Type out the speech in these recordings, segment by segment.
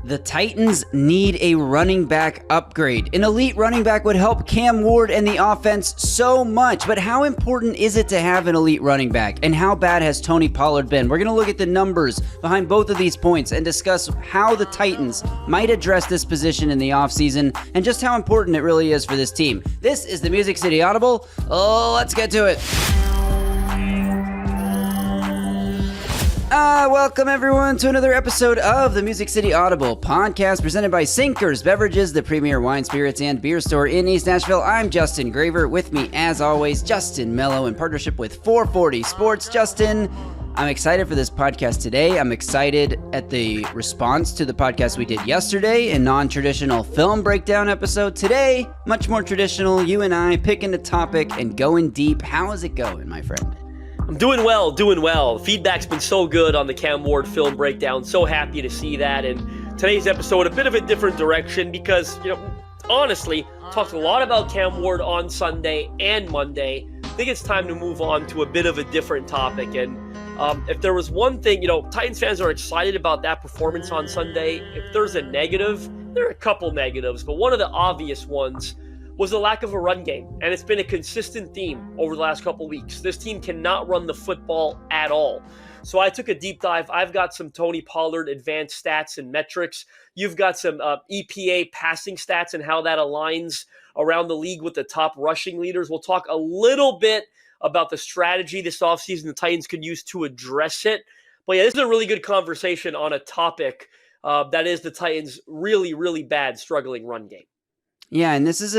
The Titans need a running back upgrade. An elite running back would help Cam Ward and the offense so much, but how important is it to have an elite running back? And how bad has Tony Pollard been? We're going to look at the numbers behind both of these points and discuss how the Titans might address this position in the offseason and just how important it really is for this team. This is the Music City Audible. Let's get to it. Welcome everyone to another episode of the Music City Audible podcast presented by Sinkers Beverages, the premier wine, spirits, and beer store in East Nashville. I'm Justin Graver. With me, as always, Justin Melo in partnership with 440 Sports. Justin, I'm excited for this podcast today. I'm excited at the response to the podcast we did yesterday, a non-traditional film breakdown episode. Today, much more traditional, you and I picking a topic and going deep. How is it going, my friend? I'm doing well. Feedback's been so good on the Cam Ward film breakdown. So happy to see that. And today's episode, a bit of a different direction because, honestly, talked a lot about Cam Ward on Sunday and Monday. I think it's time to move on to a bit of a different topic. And if there was one thing, Titans fans are excited about that performance on Sunday. If there's a negative, there are a couple negatives, but one of the obvious ones was the lack of a run game, and it's been a consistent theme over the last couple weeks. This team cannot run the football at all. So I took a deep dive. I've got some Tony Pollard advanced stats and metrics. You've got some EPA passing stats and how that aligns around the league with the top rushing leaders. We'll talk a little bit about the strategy this offseason the Titans could use to address it. But yeah, this is a really good conversation on a topic that is the Titans' really, really bad struggling run game. Yeah, and this is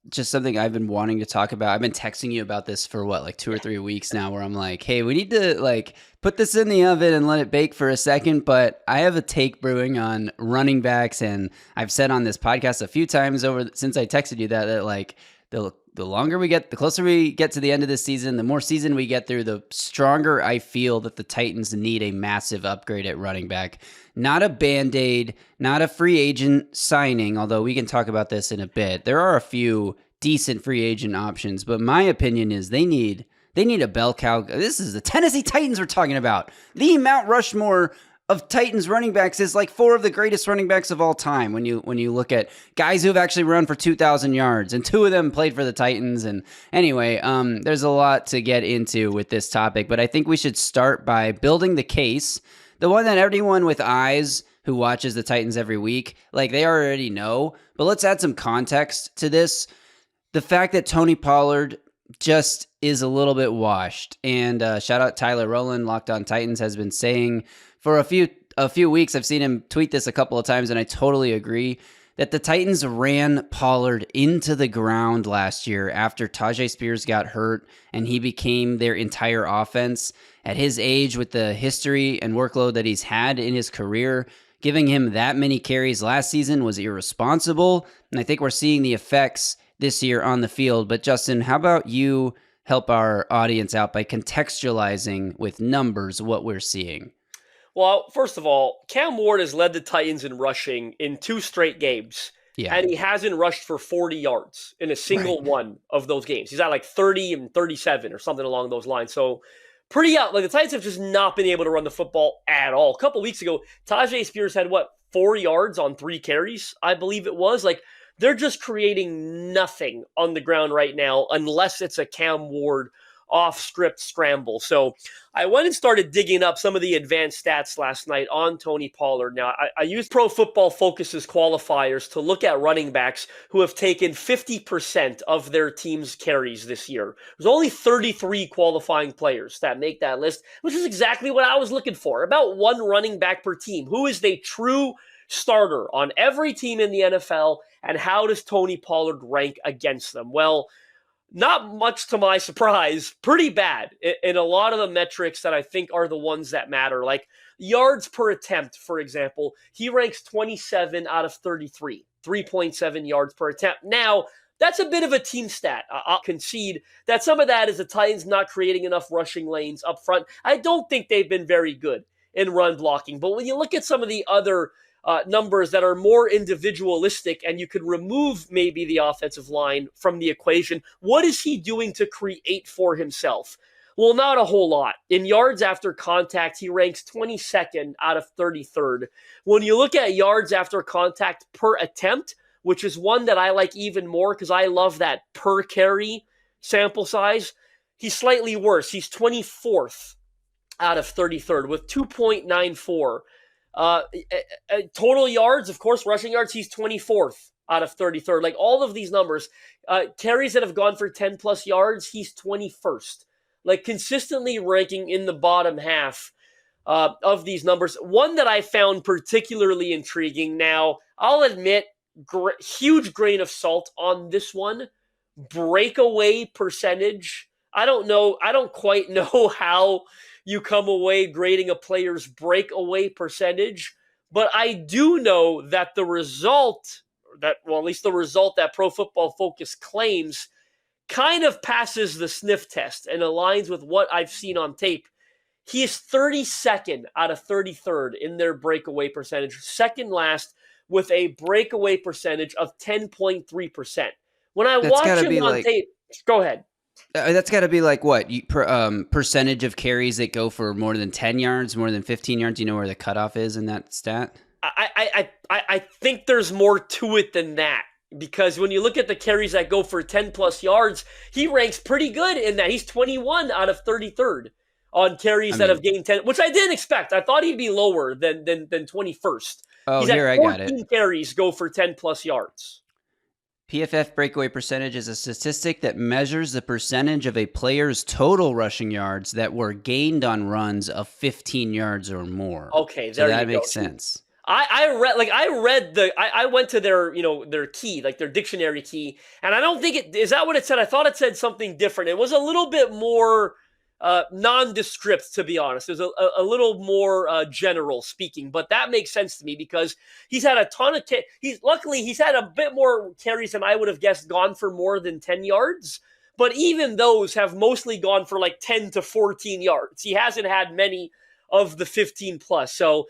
just something I've been wanting to talk about. I've been texting you about this for 2 or 3 weeks now, where I'm like, hey, we need to put this in the oven and let it bake for a second. But I have a take brewing on running backs, and I've said on this podcast a few times since I texted you that the longer we get, the closer we get to the end of this season, the more season we get through, the stronger I feel that the Titans need a massive upgrade at running back. Not a Band-Aid, not a free agent signing, although we can talk about this in a bit. There are a few decent free agent options, but my opinion is they need a bell cow. This is the Tennessee Titans we're talking about. The Mount Rushmore of Titans running backs is like 4 of the greatest running backs of all time when you look at guys who have actually run for 2,000 yards, and 2 of them played for the Titans. And anyway, there's a lot to get into with this topic, but I think we should start by building the case, the one that everyone with eyes who watches the Titans every week, they already know. But let's add some context to this. The fact that Tony Pollard just is a little bit washed. And shout out Tyler Rowland, Locked On Titans, has been saying for a few weeks, I've seen him tweet this a couple of times, and I totally agree, that the Titans ran Pollard into the ground last year after Tajay Spears got hurt and he became their entire offense. At his age, with the history and workload that he's had in his career, giving him that many carries last season was irresponsible, and I think we're seeing the effects this year on the field. But Justin, how about you help our audience out by contextualizing with numbers what we're seeing? Well, first of all, Cam Ward has led the Titans in rushing in 2 straight games, and he hasn't rushed for 40 yards in a single one of those games. He's at 30 and 37 or something along those lines. So pretty out. The Titans have just not been able to run the football at all. A couple weeks ago, Tajay Spears had 4 yards on 3 carries, I believe it was. They're just creating nothing on the ground right now unless it's a Cam Ward off-script scramble. So I went and started digging up some of the advanced stats last night on Tony Pollard. Now, I used Pro Football Focus's qualifiers to look at running backs who have taken 50% of their team's carries this year. There's only 33 qualifying players that make that list, which is exactly what I was looking for. About 1 running back per team. Who is the true starter on every team in the NFL, and how does Tony Pollard rank against them? Well, not much to my surprise, pretty bad in a lot of the metrics that I think are the ones that matter. Like yards per attempt, for example, he ranks 27 out of 33, 3.7 yards per attempt. Now, that's a bit of a team stat. I'll concede that some of that is the Titans not creating enough rushing lanes up front. I don't think they've been very good in run blocking, but when you look at some of the other numbers that are more individualistic and you could remove maybe the offensive line from the equation, what is he doing to create for himself? Well, not a whole lot. In yards after contact, he ranks 22nd out of 33rd. When you look at yards after contact per attempt, which is one that I like even more because I love that per carry sample size, he's slightly worse. He's 24th out of 33rd with 2.94. Total yards, of course, rushing yards, he's 24th out of 33rd. Like all of these numbers, carries that have gone for 10 plus yards, he's 21st. Like consistently ranking in the bottom half of these numbers. One that I found particularly intriguing. Now, I'll admit, huge grain of salt on this one. Breakaway percentage. I don't quite know how you come away grading a player's breakaway percentage, but I do know that at least the result that Pro Football Focus claims kind of passes the sniff test and aligns with what I've seen on tape. He is 32nd out of 33rd in their breakaway percentage, second last with a breakaway percentage of 10.3%. When I watch him on tape, go ahead. That's got to be like what? Percentage of carries that go for more than 10 yards, more than 15 yards? You know where the cutoff is in that stat? I think there's more to it than that. Because when you look at the carries that go for 10 plus yards, he ranks pretty good in that. He's 21 out of 33rd on carries that have gained 10, which I didn't expect. I thought he'd be lower than 21st. Oh, he's here, at 14 I got it. Carries go for 10 plus yards. PFF breakaway percentage is a statistic that measures the percentage of a player's total rushing yards that were gained on runs of 15 yards or more. Okay, so that makes sense. I went to their key, like their dictionary key, and I don't think is that what it said? I thought it said something different. It was a little bit more nondescript, to be honest. It was a little more general speaking, but that makes sense to me because he's had a ton of he's had a bit more carries than I would have guessed gone for more than 10 yards. But even those have mostly gone for like 10 to 14 yards. He hasn't had many of the 15 plus. So,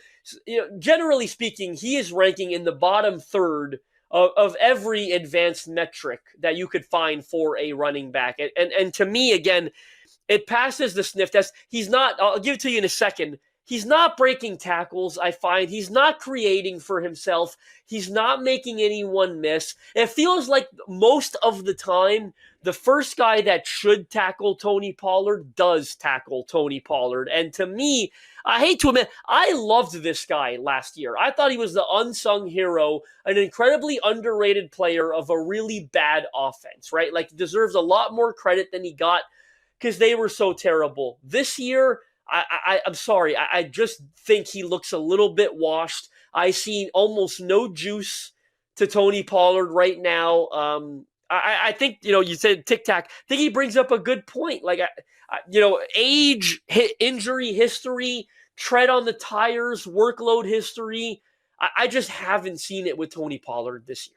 generally speaking, he is ranking in the bottom third of every advanced metric that you could find for a running back. And to me, again, it passes the sniff test. He's not, I'll give it to you in a second. He's not breaking tackles, I find. He's not creating for himself. He's not making anyone miss. It feels like most of the time, the first guy that should tackle Tony Pollard does tackle Tony Pollard. And to me, I hate to admit, I loved this guy last year. I thought he was the unsung hero, an incredibly underrated player of a really bad offense, right? Like, deserves a lot more credit than he got because they were so terrible. This year, I'm sorry. I just think he looks a little bit washed. I see almost no juice to Tony Pollard right now. I think, you said tic-tac. I think he brings up a good point. Like, age, injury history, tread on the tires, workload history. I just haven't seen it with Tony Pollard this year.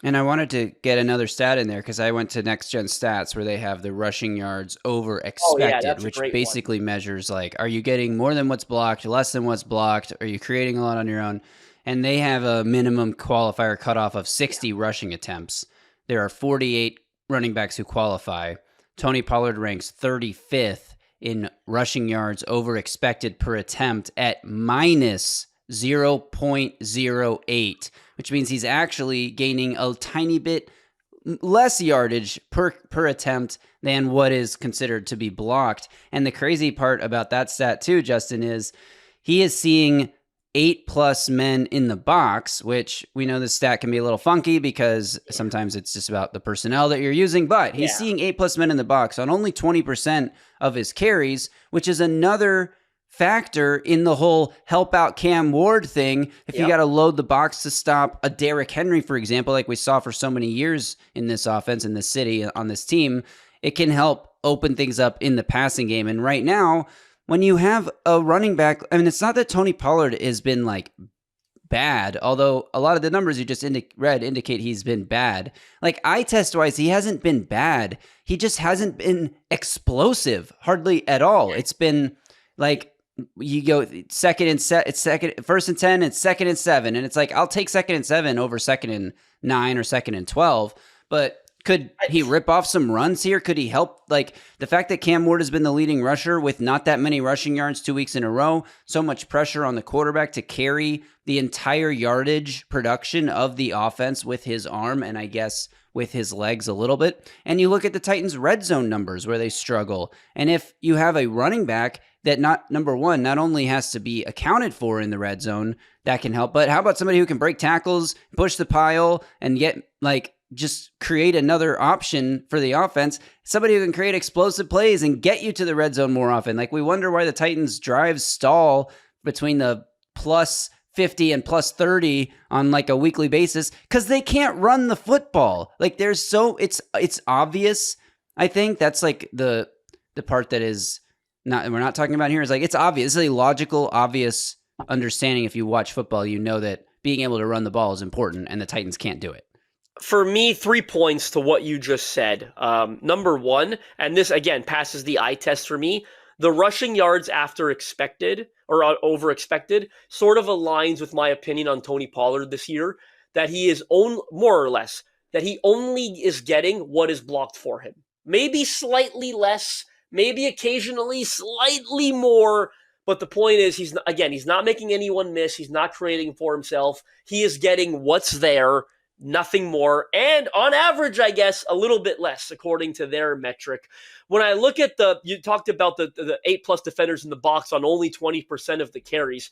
And I wanted to get another stat in there because I went to Next Gen Stats where they have the rushing yards over expected, which basically measures like, are you getting more than what's blocked, less than what's blocked? Are you creating a lot on your own? And they have a minimum qualifier cutoff of 60 rushing attempts. There are 48 running backs who qualify. Tony Pollard ranks 35th in rushing yards over expected per attempt at minus 0.08, which means he's actually gaining a tiny bit less yardage per attempt than what is considered to be blocked. And the crazy part about that stat too, Justin, is he is seeing 8+ men in the box, which we know this stat can be a little funky because sometimes it's just about the personnel that you're using, but he's seeing 8+ men in the box on only 20% of his carries, which is another factor in the whole help out Cam Ward thing. If you got to load the box to stop a Derrick Henry, for example, like we saw for so many years in this offense, in this city, on this team, it can help open things up in the passing game. And right now, when you have a running back, I mean, it's not that Tony Pollard has been like bad, although a lot of the numbers you just read indicate he's been bad. Like eye test wise, he hasn't been bad. He just hasn't been explosive hardly at all. It's been like, you go first and 10, it's 2nd and 7. And it's like, I'll take 2nd and 7 over 2nd and 9 or 2nd and 12. But Could he rip off some runs here? Could he help? Like, the fact that Cam Ward has been the leading rusher with not that many rushing yards 2 weeks in a row, so much pressure on the quarterback to carry the entire yardage production of the offense with his arm and I guess with his legs a little bit. And you look at the Titans' red zone numbers where they struggle. And if you have a running back that not only has to be accounted for in the red zone, that can help, but how about somebody who can break tackles, push the pile, and get just create another option for the offense, somebody who can create explosive plays and get you to the red zone more often. Like, we wonder why the Titans' drives stall between the plus 50 and plus 30 on like a weekly basis because they can't run the football. Like, it's obvious. I think that's like the part that is we're not talking about here is like, it's obvious. It's a logical, obvious understanding. If you watch football, you know that being able to run the ball is important and the Titans can't do it. For me, 3 points to what you just said. Number one, and this again passes the eye test for me, the rushing yards after expected or over expected sort of aligns with my opinion on Tony Pollard this year, that he is more or less, that he only is getting what is blocked for him. Maybe slightly less, maybe occasionally slightly more, but the point is he's not making anyone miss. He's not creating for himself. He is getting what's there, nothing more, and on average, I guess, a little bit less, according to their metric. When I look at you talked about the 8+ defenders in the box on only 20% of the carries,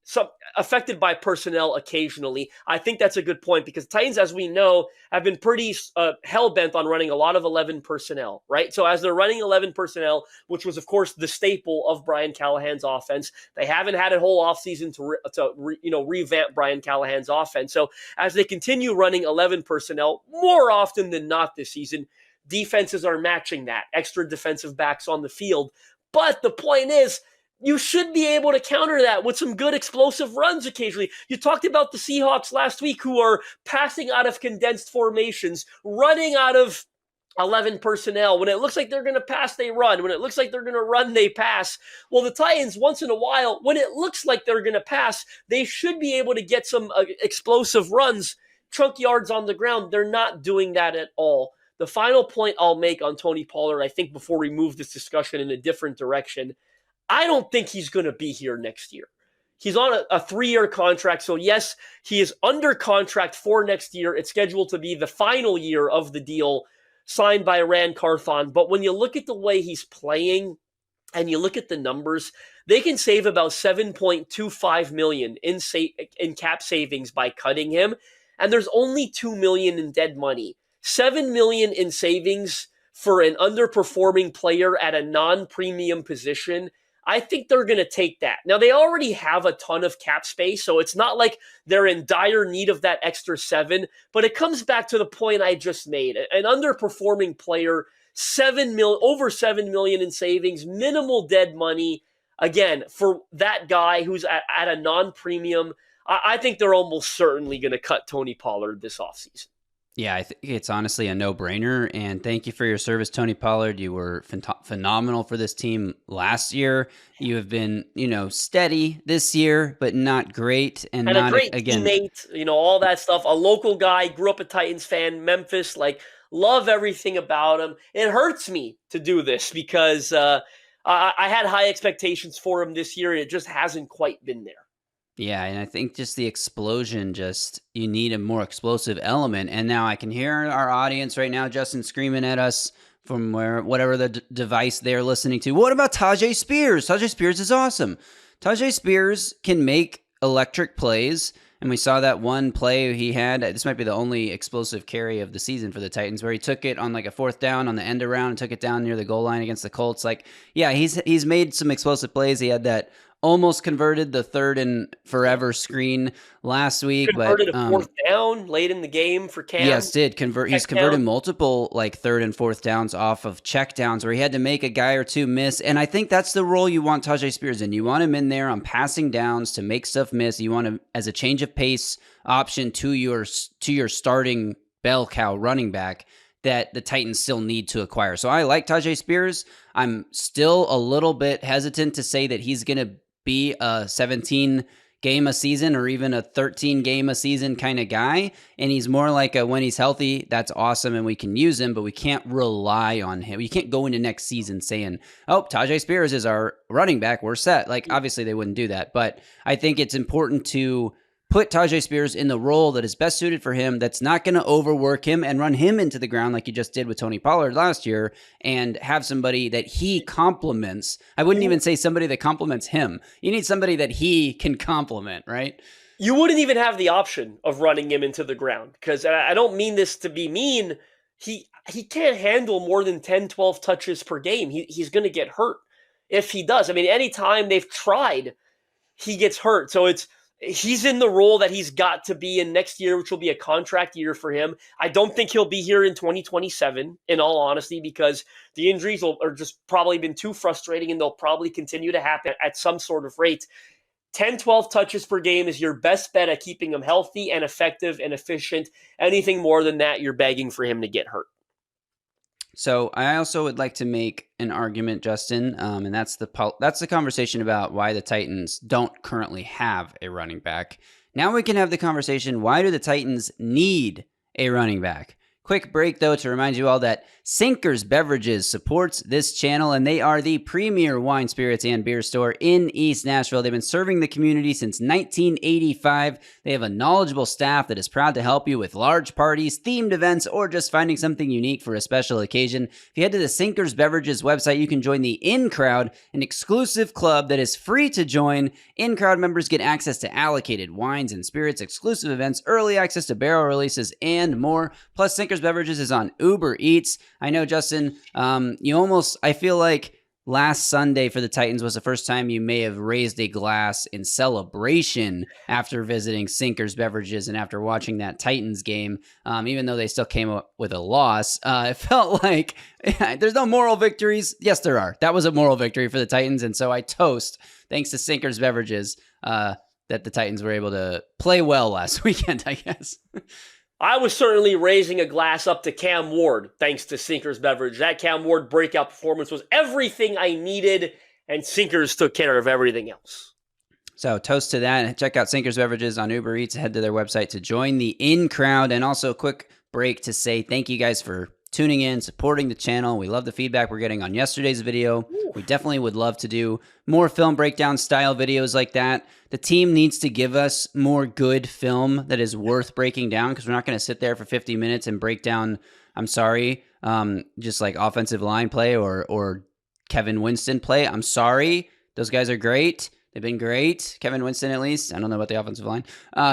some affected by personnel occasionally. I think that's a good point because Titans, as we know, have been pretty hell-bent on running a lot of 11 personnel, right? So as they're running 11 personnel, which was, of course, the staple of Brian Callahan's offense, they haven't had a whole offseason to revamp Brian Callahan's offense. So as they continue running 11 personnel, more often than not this season, defenses are matching that, extra defensive backs on the field. But the point is, you should be able to counter that with some good explosive runs occasionally. You talked about the Seahawks last week who are passing out of condensed formations, running out of 11 personnel. When it looks like they're going to pass, they run. When it looks like they're going to run, they pass. Well, the Titans, once in a while, when it looks like they're going to pass, they should be able to get some explosive runs, chunk yards on the ground. They're not doing that at all. The final point I'll make on Tony Pollard, I think before we move this discussion in a different direction, I don't think he's going to be here next year. He's on a 3-year contract. So yes, he is under contract for next year. It's scheduled to be the final year of the deal signed by Rand Carthon. But when you look at the way he's playing and you look at the numbers, they can save about $7.25 million in cap savings by cutting him. And there's only $2 million in dead money. $7 million in savings for an underperforming player at a non-premium position. I think they're going to take that. Now, they already have a ton of cap space, so it's not like they're in dire need of that extra 7, but it comes back to the point I just made. An underperforming player, over $7 million in savings, minimal dead money. Again, for that guy who's at a non-premium, I think they're almost certainly going to cut Tony Pollard this offseason. Yeah, I think it's honestly a no-brainer, and thank you for your service, Tony Pollard. You were phenomenal for this team last year. You have been, steady this year, but not great, and not a great again. Teammate, all that stuff. A local guy, grew up a Titans fan, Memphis. Love everything about him. It hurts me to do this because I had high expectations for him this year, and it just hasn't quite been there. Yeah, and I think just the explosion, you need a more explosive element. And now I can hear our audience right now, Justin, screaming at us from whatever the device they're listening to. What about Tyjae Spears? Tyjae Spears is awesome. Tyjae Spears can make electric plays, and we saw that one play he had. This might be the only explosive carry of the season for the Titans, where he took it on like a 4th down on the end around and took it down near the goal line against the Colts. He's made some explosive plays. He had that almost converted the 3rd and forever screen last week. Converted a 4th down late in the game for Cam. Yes, did convert. He's converted multiple 3rd and 4th downs off of check downs where he had to make a guy or two miss. And I think that's the role you want Tyjae Spears in. You want him in there on passing downs to make stuff miss. You want him as a change of pace option to your starting bell cow running back that the Titans still need to acquire. So I like Tyjae Spears. I'm still a little bit hesitant to say that he's going to be a 17 game a season or even a 13 game a season kind of guy. And he's more like a, when he's healthy, that's awesome and we can use him, but we can't rely on him. You can't go into next season saying, oh, Tajay Spears is our running back, we're set. Like, obviously they wouldn't do that, but I think it's important to put Tajay Spears in the role that is best suited for him, that's not going to overwork him and run him into the ground like you just did with Tony Pollard last year, and have somebody that he complements. I wouldn't even say somebody that complements him. You need somebody that he can complement, right? You wouldn't even have the option of running him into the ground, because I don't mean this to be mean. He can't handle more than 10, 12 touches per game. He's going to get hurt if he does. I mean, anytime they've tried, he gets hurt. So he's in the role that he's got to be in next year, which will be a contract year for him. I don't think he'll be here in 2027, in all honesty, because the injuries are just probably been too frustrating, and they'll probably continue to happen at some sort of rate. 10, 12 touches per game is your best bet at keeping him healthy and effective and efficient. Anything more than that, you're begging for him to get hurt. So I also would like to make an argument, Justin, and that's the conversation about why the Titans don't currently have a running back. Now we can have the conversation, why do the Titans need a running back? Quick break, though, to remind you all that Sinkers Beverages supports this channel, and they are the premier wine, spirits, and beer store in East Nashville. They've been serving the community since 1985. They have a knowledgeable staff that is proud to help you with large parties, themed events, or just finding something unique for a special occasion. If you head to the Sinkers Beverages website, you can join the In Crowd, an exclusive club that is free to join. In Crowd members get access to allocated wines and spirits, exclusive events, early access to barrel releases, and more. Plus, Sinkers Beverages is on Uber Eats. I know, Justin, I feel like last Sunday for the Titans was the first time you may have raised a glass in celebration after visiting Sinkers Beverages and after watching that Titans game, even though they still came up with a loss. It felt like there's no moral victories. Yes, there are. That was a moral victory for the Titans, and so I toast, thanks to Sinkers Beverages, that the Titans were able to play well last weekend, I guess. I was certainly raising a glass up to Cam Ward, thanks to Sinkers Beverage. That Cam Ward breakout performance was everything I needed, and Sinkers took care of everything else. So toast to that. Check out Sinkers Beverages on Uber Eats. Head to their website to join the In Crowd. And also a quick break to say thank you guys for tuning in, supporting the channel. We love the feedback we're getting on yesterday's video. Ooh. We definitely would love to do more film breakdown style videos like that. The team needs to give us more good film that is worth breaking down, because we're not going to sit there for 50 minutes and break down, just like offensive line play or Kevin Winston play. I'm sorry. Those guys are great. They've been great. Kevin Winston, at least. I don't know about the offensive line.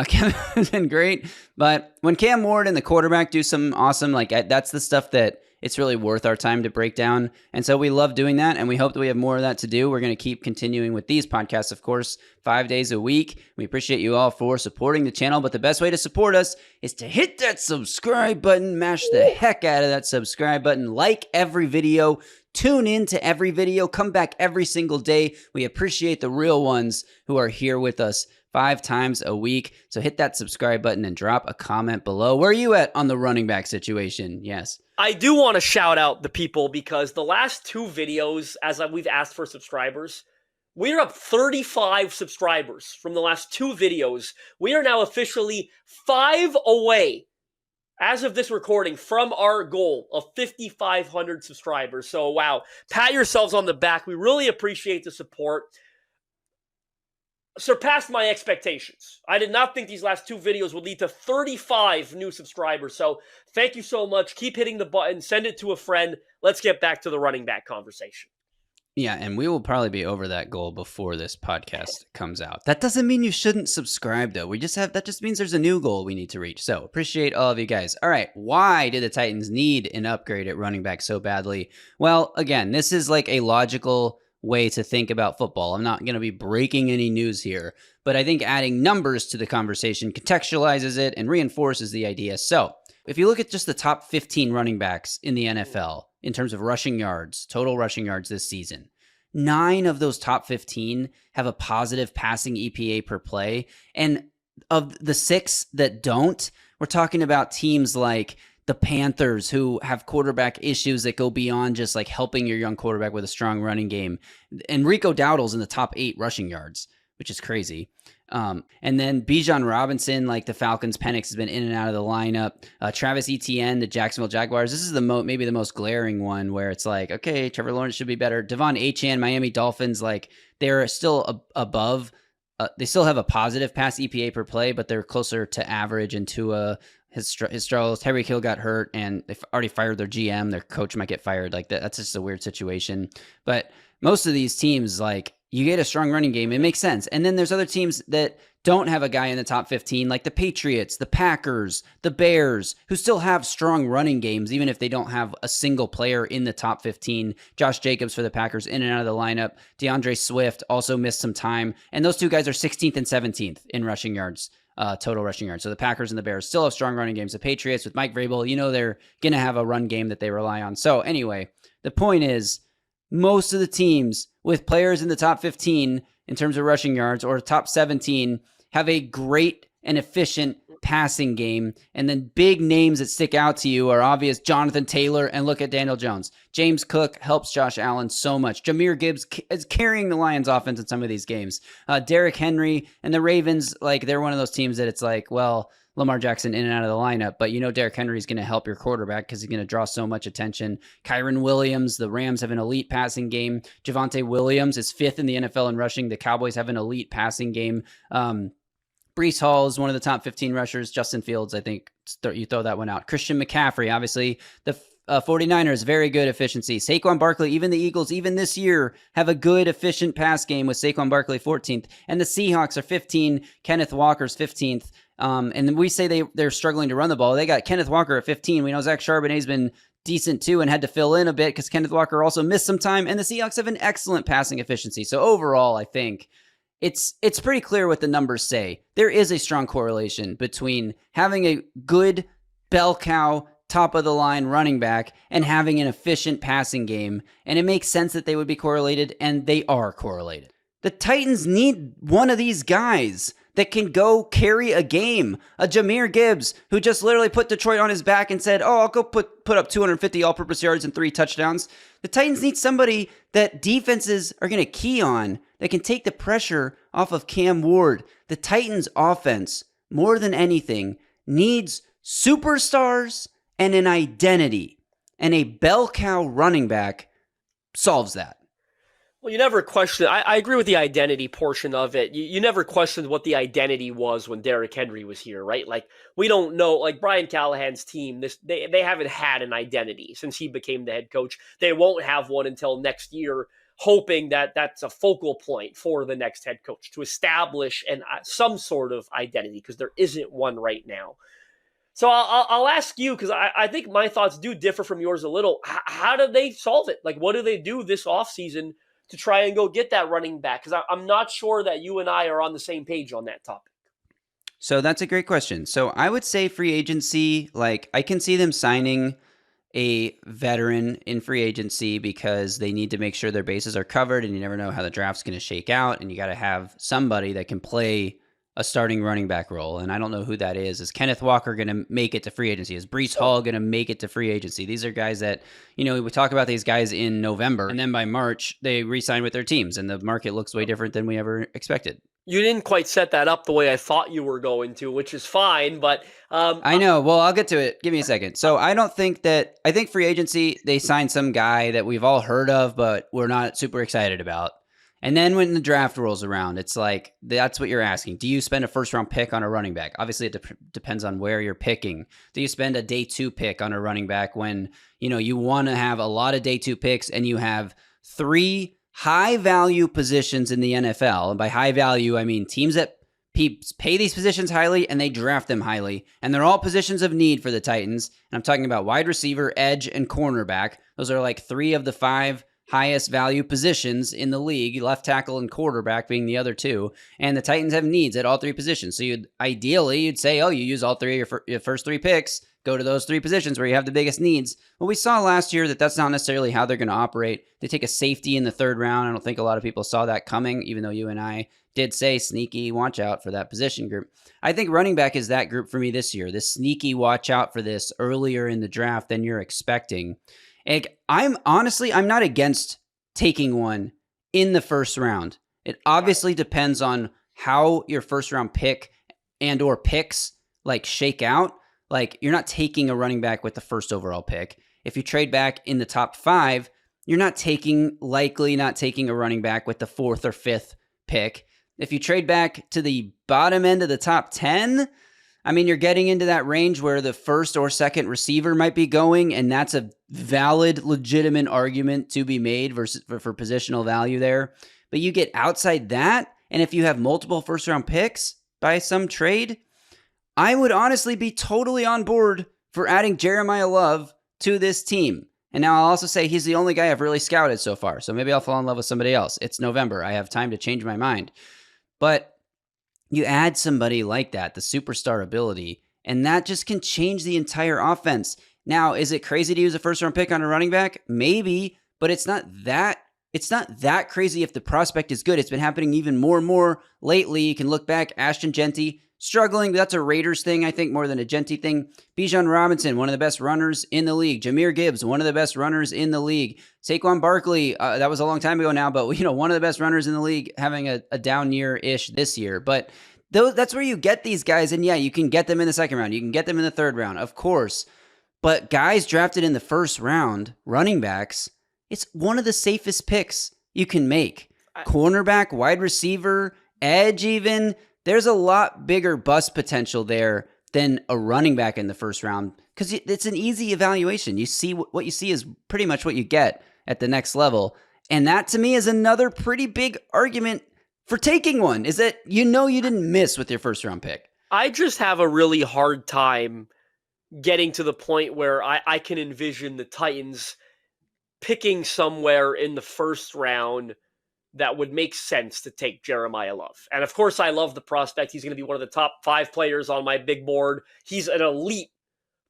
Kevin's been great. But when Cam Ward and the quarterback do some awesome, that's the stuff that it's really worth our time to break down. And so we love doing that, and we hope that we have more of that to do. We're going to keep continuing with these podcasts, of course, 5 days a week. We appreciate you all for supporting the channel, but the best way to support us is to hit that subscribe button, mash the heck out of that subscribe button, like every video, tune in to every video, come back every single day. We appreciate the real ones who are here with us 5 times a week. So hit that subscribe button and drop a comment below. Where are you at on the running back situation? Yes. I do want to shout out the people, because the last 2 videos, as we've asked for subscribers, we're up 35 subscribers from the last 2 videos. We are now officially 5 away, as of this recording, from our goal of 5,500 subscribers. So, wow, pat yourselves on the back. We really appreciate the support. Surpassed my expectations. I did not think these last 2 videos would lead to 35 new subscribers. So thank you so much. Keep hitting the button. Send it to a friend. Let's get back to the running back conversation. Yeah, and we will probably be over that goal before this podcast comes out. That doesn't mean you shouldn't subscribe, though. That just means there's a new goal we need to reach. So appreciate all of you guys. All right, why did the Titans need an upgrade at running back so badly? Well, again, this is like a logical way to think about football. I'm not going to be breaking any news here, but I think adding numbers to the conversation contextualizes it and reinforces the idea. So if you look at just the top 15 running backs in the NFL in terms of rushing yards, total rushing yards this season, 9 of those top 15 have a positive passing EPA per play. And of the 6 that don't, we're talking about teams like the Panthers, who have quarterback issues that go beyond just like helping your young quarterback with a strong running game. And Rico Dowdle's in the top 8 rushing yards. which is crazy. And then Bijan Robinson, like the Falcons, Penix has been in and out of the lineup. Travis Etienne, the Jacksonville Jaguars. This is maybe the most glaring one where it's like, okay, Trevor Lawrence should be better. Devon Achane, Miami Dolphins, like they're still above. They still have a positive pass EPA per play, but they're closer to average. And Tua, his struggles. Tyreek Hill got hurt, and they've already fired their GM. Their coach might get fired. Like that's just a weird situation. But most of these teams, like, you get a strong running game, it makes sense. And then there's other teams that don't have a guy in the top 15, like the Patriots, the Packers, the Bears, who still have strong running games, even if they don't have a single player in the top 15. Josh Jacobs for the Packers in and out of the lineup. DeAndre Swift also missed some time. And those two guys are 16th and 17th in rushing yards, total rushing yards. So the Packers and the Bears still have strong running games. The Patriots with Mike Vrabel, they're going to have a run game that they rely on. So anyway, the point is, most of the teams with players in the top 15 in terms of rushing yards or top 17 have a great and efficient passing game. And then big names that stick out to you are obvious: Jonathan Taylor, and look at Daniel Jones. James Cook helps Josh Allen so much. Jahmyr Gibbs is carrying the Lions offense in some of these games. Derrick Henry and the Ravens, like, they're one of those teams that it's like, well, Lamar Jackson in and out of the lineup, but Derrick Henry is going to help your quarterback because he's going to draw so much attention. Kyron Williams, the Rams have an elite passing game. Javonte Williams is 5th in the NFL in rushing. The Cowboys have an elite passing game. Breece Hall is one of the top 15 rushers. Justin Fields, I think you throw that one out. Christian McCaffrey, obviously the 49ers, very good efficiency. Saquon Barkley, even the Eagles, even this year, have a good, efficient pass game with Saquon Barkley 14th. And the Seahawks are 15. Kenneth Walker's 15th. And then we say they're struggling to run the ball. They got Kenneth Walker at 15. We know Zach Charbonnet's been decent too and had to fill in a bit because Kenneth Walker also missed some time. And the Seahawks have an excellent passing efficiency. So overall, I think it's pretty clear what the numbers say. There is a strong correlation between having a good bell cow, top of the line running back and having an efficient passing game. And it makes sense that they would be correlated, and they are correlated. The Titans need one of these guys that can go carry a game. A Jahmyr Gibbs, who just literally put Detroit on his back and said, I'll go put up 250 all-purpose yards and 3 touchdowns. The Titans need somebody that defenses are going to key on, that can take the pressure off of Cam Ward. The Titans offense, more than anything, needs superstars and an identity. And a bell cow running back solves that. Well, you never question. I agree with the identity portion of it. You never questioned what the identity was when Derrick Henry was here, right? Like, we don't know. Like, Brian Callahan's team, they haven't had an identity since he became the head coach. They won't have one until next year, hoping that that's a focal point for the next head coach to establish some sort of identity, because there isn't one right now. So I'll ask you, because I think my thoughts do differ from yours a little. How do they solve it? Like, what do they do this offseason to try and go get that running back? Because I'm not sure that you and I are on the same page on that topic. So that's a great question. So I would say free agency, like, I can see them signing a veteran in free agency because they need to make sure their bases are covered, and you never know how the draft's going to shake out, and you got to have somebody that can play a starting running back role. And I don't know who that is. Is Kenneth Walker going to make it to free agency? Is Breece Hall going to make it to free agency? These are guys that, we talk about these guys in November, and then by March, they re-sign with their teams, and the market looks way different than we ever expected. You didn't quite set that up the way I thought you were going to, which is fine, but... I know. Well, I'll get to it. Give me a second. So I think free agency, they sign some guy that we've all heard of, but we're not super excited about. And then when the draft rolls around, it's like, that's what you're asking. Do you spend a first-round pick on a running back? Obviously, it depends on where you're picking. Do you spend a day 2 pick on a running back when, you want to have a lot of day 2 picks and you have 3 high-value positions in the NFL? And by high value, I mean teams that pay these positions highly and they draft them highly. And they're all positions of need for the Titans. And I'm talking about wide receiver, edge, and cornerback. Those are like 3 of the 5 highest value positions in the league, left tackle and quarterback being the other 2. And the Titans have needs at all 3 positions. So you'd say, you use all 3 of your first 3 picks, go to those 3 positions where you have the biggest needs. Well, we saw last year that that's not necessarily how they're going to operate. They take a safety in the 3rd round. I don't think a lot of people saw that coming, even though you and I did say sneaky watch out for that position group. I think running back is that group for me this year. This sneaky watch out for this earlier in the draft than you're expecting. And I'm not against taking one in the 1st round. It obviously depends on how your first round pick and or picks like shake out. Like you're not taking a running back with the first overall pick. If you trade back in the top 5, you're likely not taking a running back with the 4th or 5th pick. If you trade back to the bottom end of the top 10, I mean, you're getting into that range where the first or second receiver might be going, and that's a valid, legitimate argument to be made for positional value there. But you get outside that, and if you have multiple first-round picks by some trade, I would honestly be totally on board for adding Jeremiah Love to this team. And now I'll also say he's the only guy I've really scouted so far, so maybe I'll fall in love with somebody else. It's November. I have time to change my mind. But you add somebody like that, the superstar ability, and that just can change the entire offense. Now, is it crazy to use a first-round pick on a running back? Maybe, but it's not that crazy if the prospect is good. It's been happening even more and more lately. You can look back, Ashton Genty struggling. That's a Raiders thing, I think, more than a Genty thing. Bijan Robinson, one of the best runners in the league. Jameer Gibbs, one of the best runners in the league. Saquon Barkley, that was a long time ago now, but one of the best runners in the league, having a down year-ish this year. But that's where you get these guys, and yeah, you can get them in the second round. You can get them in the third round, of course. But guys drafted in the first round, running backs, it's one of the safest picks you can make. Cornerback, wide receiver, edge even. There's a lot bigger bust potential there than a running back in the first round because it's an easy evaluation. You see what you see is pretty much what you get at the next level. And that to me is another pretty big argument for taking one, is that you didn't miss with your first round pick. I just have a really hard time getting to the point where I can envision the Titans picking somewhere in the first round that would make sense to take Jeremiah Love. And of course, I love the prospect. He's going to be one of the top 5 players on my big board. He's an elite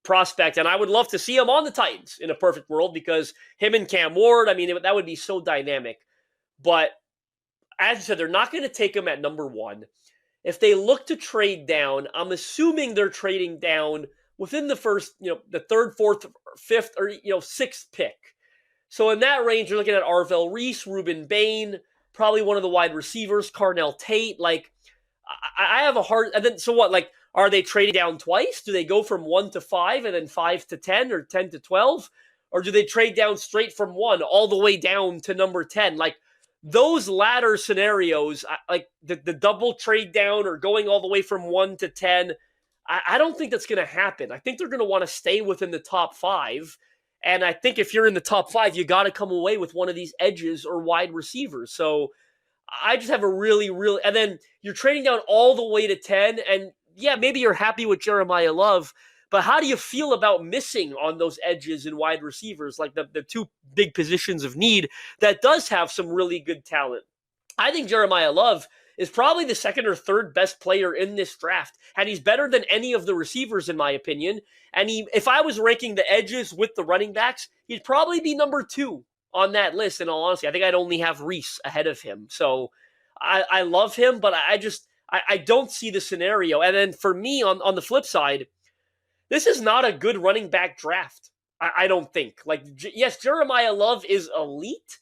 prospect, and I would love to see him on the Titans in a perfect world because him and Cam Ward, I mean, that would be so dynamic. But as you said, they're not going to take him at number 1. If they look to trade down, I'm assuming they're trading down within the first, the 3rd, 4th, 5th, or 6th pick. So in that range, you're looking at Arvell Reese, Ruben Bain, probably one of the wide receivers, Carnell Tate. Like, I have a hard. And then, so what? Like, are they trading down twice? Do they go from 1 to 5 and then 5 to 10 or 10 to 12? Or do they trade down straight from 1 all the way down to number 10? Like, those latter scenarios, like the double trade down or going all the way from 1 to 10, I don't think that's going to happen. I think they're going to want to stay within the top 5. And I think if you're in the top 5, you got to come away with one of these edges or wide receivers. So I just have a really, and then you're trading down all the way to 10. And yeah, maybe you're happy with Jeremiah Love, but how do you feel about missing on those edges and wide receivers, like the 2 big positions of need that does have some really good talent? I think Jeremiah Love is probably the 2nd or 3rd best player in this draft. And he's better than any of the receivers, in my opinion. And if I was ranking the edges with the running backs, he'd probably be number 2 on that list, in all honesty. I think I'd only have Reese ahead of him. So I love him, but I don't see the scenario. And then for me, on the flip side, this is not a good running back draft, I don't think. Like, yes, Jeremiah Love is elite.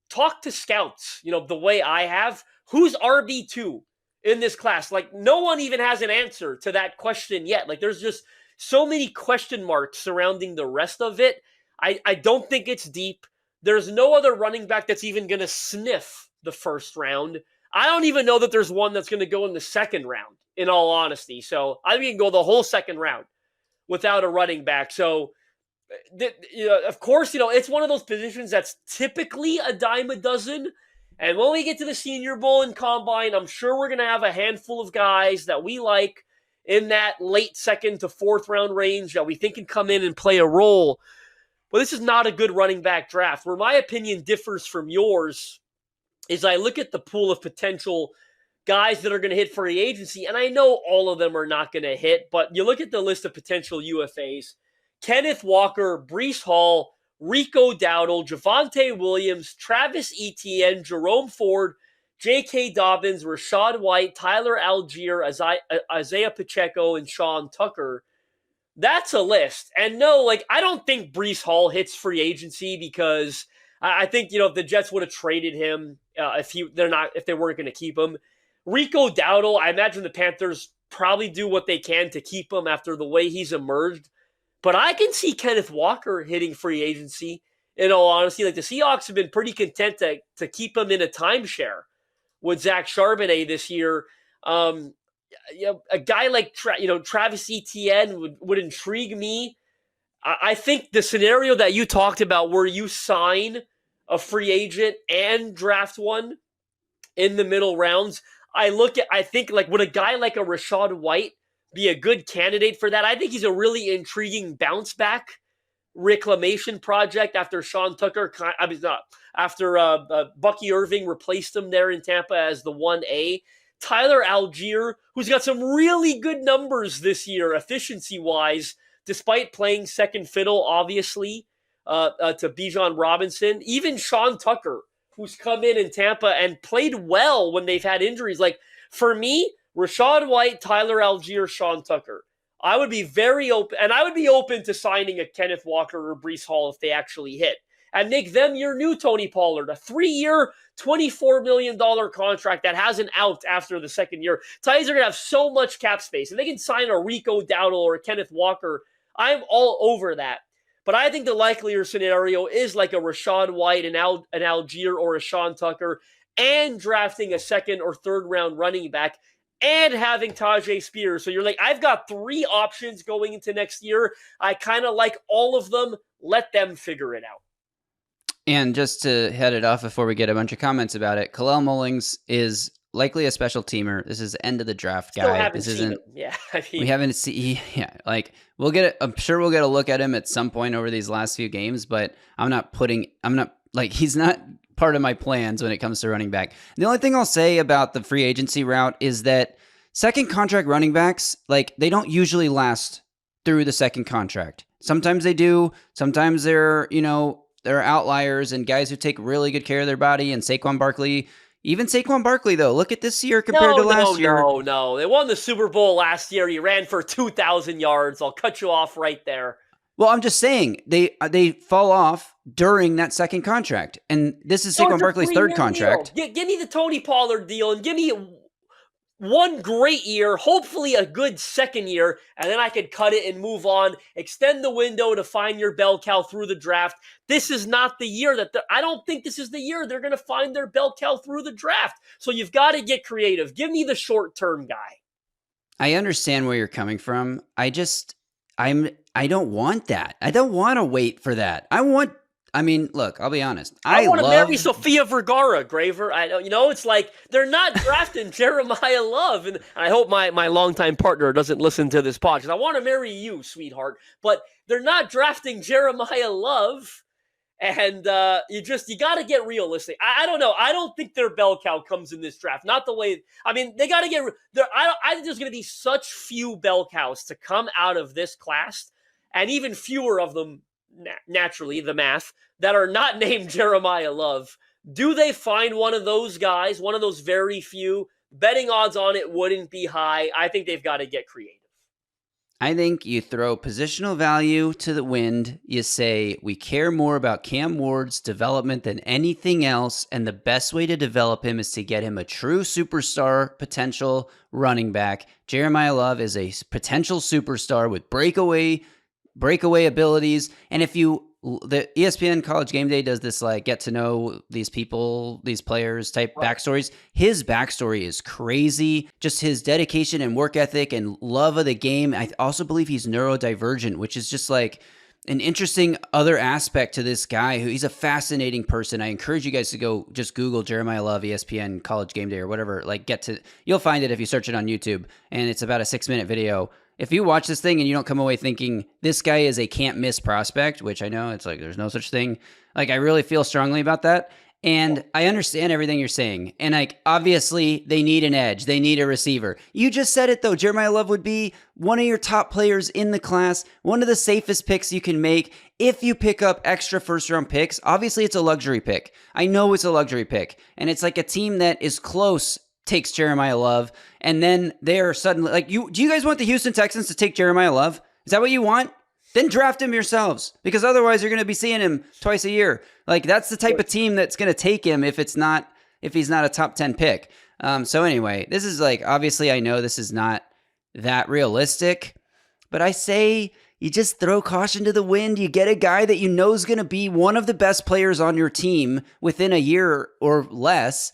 Talk to scouts, the way I have. Who's RB2 in this class? Like, no one even has an answer to that question yet. Like, there's just so many question marks surrounding the rest of it. I don't think it's deep. There's no other running back that's even going to sniff the first round. I don't even know that there's one that's going to go in the second round, in all honesty. So I think you can go the whole second round without a running back. So, of course, it's one of those positions that's typically a dime a dozen. And when we get to the Senior Bowl and Combine, I'm sure we're going to have a handful of guys that we like in that late 2nd to 4th round range that we think can come in and play a role. But this is not a good running back draft. Where my opinion differs from yours is I look at the pool of potential guys that are going to hit free agency, and I know all of them are not going to hit, but you look at the list of potential UFAs: Kenneth Walker, Breece Hall, Rico Dowdle, Javonte Williams, Travis Etienne, Jerome Ford, J.K. Dobbins, Rashad White, Tyler Algier, Isaiah Pacheco, and Sean Tucker. That's a list. And no, I don't think Breece Hall hits free agency because I think, if the Jets would have traded him if they weren't going to keep him. Rico Dowdle, I imagine the Panthers probably do what they can to keep him after the way he's emerged. But I can see Kenneth Walker hitting free agency. In all honesty, like the Seahawks have been pretty content to keep him in a timeshare with Zach Charbonnet this year. A guy like Travis Etienne would intrigue me. I think the scenario that you talked about where you sign a free agent and draft one in the middle rounds, I think like would a guy like a Rachaad White be a good candidate for that? I think he's a really intriguing bounce back reclamation project after Sean Tucker, after Bucky Irving replaced him there in Tampa as the 1A. Tyler Algier, who's got some really good numbers this year, efficiency-wise, despite playing second fiddle, obviously, to Bijan Robinson. Even Sean Tucker, who's come in Tampa and played well when they've had injuries. Like, for me, Rachaad White, Tyler Algier, Sean Tucker. I would be very open, and I would be open to signing a Kenneth Walker or Breece Hall if they actually hit. And make them your new Tony Pollard, a 3-year, $24 million contract that has an out after the second year. Titans are going to have so much cap space. And they can sign a Rico Dowdle or a Kenneth Walker. I'm all over that. But I think the likelier scenario is like a Rachaad White, an Algier, or a Sean Tucker, and drafting a second or third round running back and having Tajay Spears. So you're like, I've got 3 options going into next year. I kind of like all of them. Let them figure it out. And just to head it off before we get a bunch of comments about it, Kalel Mullings is likely a special teamer. This is end of the draft guy. This isn't. Yeah, we haven't seen. Yeah, like we'll get it. I'm sure we'll get a look at him at some point over these last few games, but I'm not like he's not part of my plans when it comes to running back. The only thing I'll say about the free agency route is that second contract running backs, like they don't usually last through the second contract. Sometimes they do. Sometimes they're there are outliers and guys who take really good care of their body, and Saquon Barkley, though, look at this year compared to last year. No. They won the Super Bowl last year. He ran for 2,000 yards. I'll cut you off right there. Well, I'm just saying they fall off during that second contract. And this is Saquon Barkley's third contract. Give me the Tony Pollard deal and give me one great year, hopefully a good second year, and then I could cut it and move on, extend the window to find your bell cow through the draft. This is not the year I don't think this is the year they're going to find their bell cow through the draft. So you've got to get creative. Give me the short-term guy. I understand where you're coming from. I don't want that. I don't want to wait for that. Look, I'll be honest. I want to marry Sofia Vergara, Graver. It's like they're not drafting Jeremiah Love. And I hope my longtime partner doesn't listen to this podcast. I want to marry you, sweetheart. But they're not drafting Jeremiah Love. And you got to get realistic. I don't know. I don't think their bell cow comes in this draft. Not the way. They got to get there. I think there's going to be such few bell cows to come out of this class, and even fewer of them. Naturally, the math, that are not named Jeremiah Love. Do they find one of those guys, one of those very few? Betting odds on it wouldn't be high. I think they've got to get creative. I think you throw positional value to the wind. You say, we care more about Cam Ward's development than anything else, and the best way to develop him is to get him a true superstar potential running back. Jeremiah Love is a potential superstar with breakaway abilities. And the ESPN College Game Day does this like get to know these people, these players type backstories. His backstory is crazy. Just his dedication and work ethic and love of the game. I also believe he's neurodivergent, which is just like an interesting other aspect to this guy who he's a fascinating person. I encourage you guys to go just Google Jeremiah Love, ESPN College Game Day or whatever. You'll find it if you search it on YouTube, and it's about a 6-minute video. If you watch this thing and you don't come away thinking this guy is a can't miss prospect, which I know it's like there's no such thing. Like I really feel strongly about that. And I understand everything you're saying. And like obviously they need an edge. They need a receiver. You just said it though. Jeremiah Love would be one of your top players in the class, one of the safest picks you can make. If you pick up extra first round picks, obviously it's a luxury pick. I know it's a luxury pick. And it's like a team that is close takes Jeremiah Love, and then they're suddenly like, do you guys want the Houston Texans to take Jeremiah Love? Is that what you want? Then draft him yourselves, because otherwise you're going to be seeing him twice a year. Like that's the type of team that's going to take him if it's not if he's not a top 10 pick. So anyway, this is like, obviously I know this is not that realistic, but I say you just throw caution to the wind. You get a guy that you know is going to be one of the best players on your team within a year or less,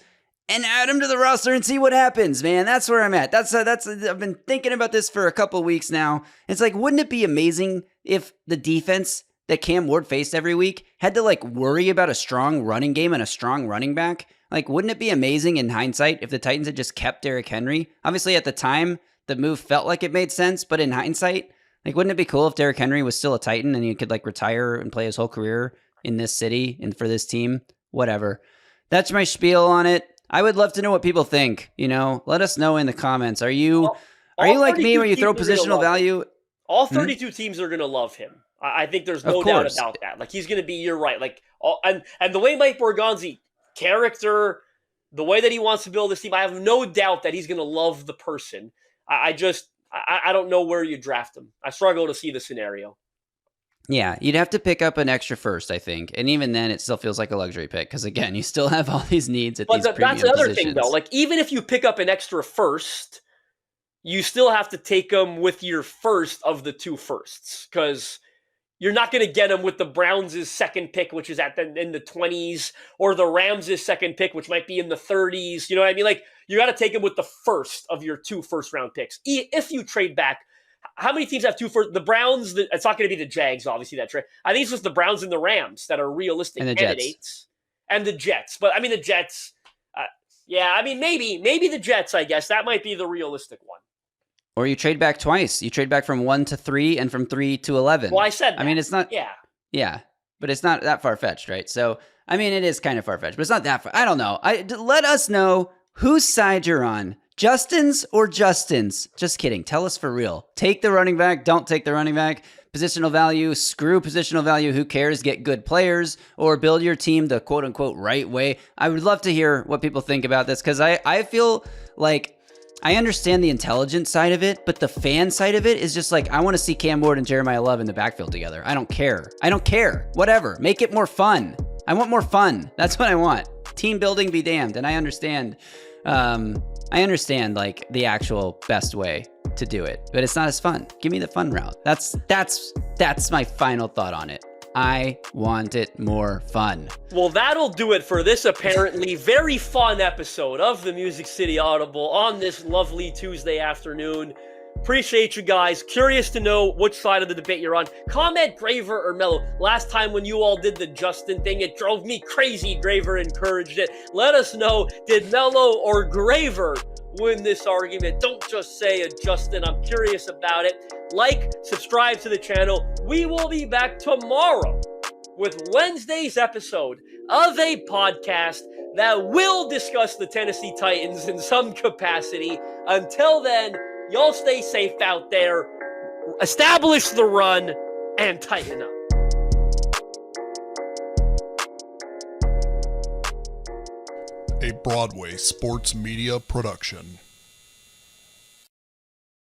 and add him to the roster and see what happens, man. That's where I'm at. I've been thinking about this for a couple weeks now. It's like, wouldn't it be amazing if the defense that Cam Ward faced every week had to like worry about a strong running game and a strong running back? Like, wouldn't it be amazing in hindsight if the Titans had just kept Derrick Henry? Obviously, at the time, the move felt like it made sense, but in hindsight, like, wouldn't it be cool if Derrick Henry was still a Titan and he could like retire and play his whole career in this city and for this team? Whatever. That's my spiel on it. I would love to know what people think. Let us know in the comments. Are you like me where you throw positional value? All 32 teams are going to love him. I think there's no doubt about that. Like, he's going to be, you're right. Like, and the way Mike Borgonzi, character, the way that he wants to build this team, I have no doubt that he's going to love the person. I don't know where you draft him. I struggle to see the scenario. Yeah, you'd have to pick up an extra first, I think. And even then, it still feels like a luxury pick. Because again, you still have all these needs at these premium positions. That's another thing, though. Like, even if you pick up an extra first, you still have to take them with your first of the two firsts. Because you're not going to get them with the Browns' second pick, which is in the 20s, or the Rams' second pick, which might be in the 30s. You know what I mean? Like, you got to take them with the first of your two first-round picks. If you trade back, how many teams have two first? The Browns, it's not going to be the Jags, obviously, that trade. I think it's just the Browns and the Rams that are realistic candidates. Jets. And the Jets. But, I mean, the Jets, maybe the Jets, I guess. That might be the realistic one. Or you trade back twice. You trade back from 1 to 3 and from 3 to 11. Well, I said that. I mean, it's not. Yeah. But it's not that far-fetched, right? So, I mean, it is kind of far-fetched, but it's not that far. I don't know. Let us know whose side you're on. Justin's or Justin's? Just kidding. Tell us for real. Take the running back. Don't take the running back. Positional value. Screw positional value. Who cares? Get good players or build your team the quote-unquote right way. I would love to hear what people think about this because I feel like I understand the intelligent side of it, but the fan side of it is just like, I want to see Cam Ward and Jeremiah Love in the backfield together. I don't care. Whatever. Make it more fun. I want more fun. That's what I want. Team building be damned. And I understand like the actual best way to do it, but it's not as fun. Give me the fun route. That's my final thought on it. I want it more fun. Well, that'll do it for this apparently very fun episode of the Music City Audible on this lovely Tuesday afternoon. Appreciate you guys. Curious to know which side of the debate you're on. Comment Graver or Melo. Last time when you all did the Justin thing, it drove me crazy. Graver encouraged it. Let us know, did Melo or Graver win this argument? Don't just say a Justin. I'm curious about it. Like, subscribe to the channel. We will be back tomorrow with Wednesday's episode of a podcast that will discuss the Tennessee Titans in some capacity. Until then, y'all stay safe out there, establish the run, and tighten up. A Broadway sports media production.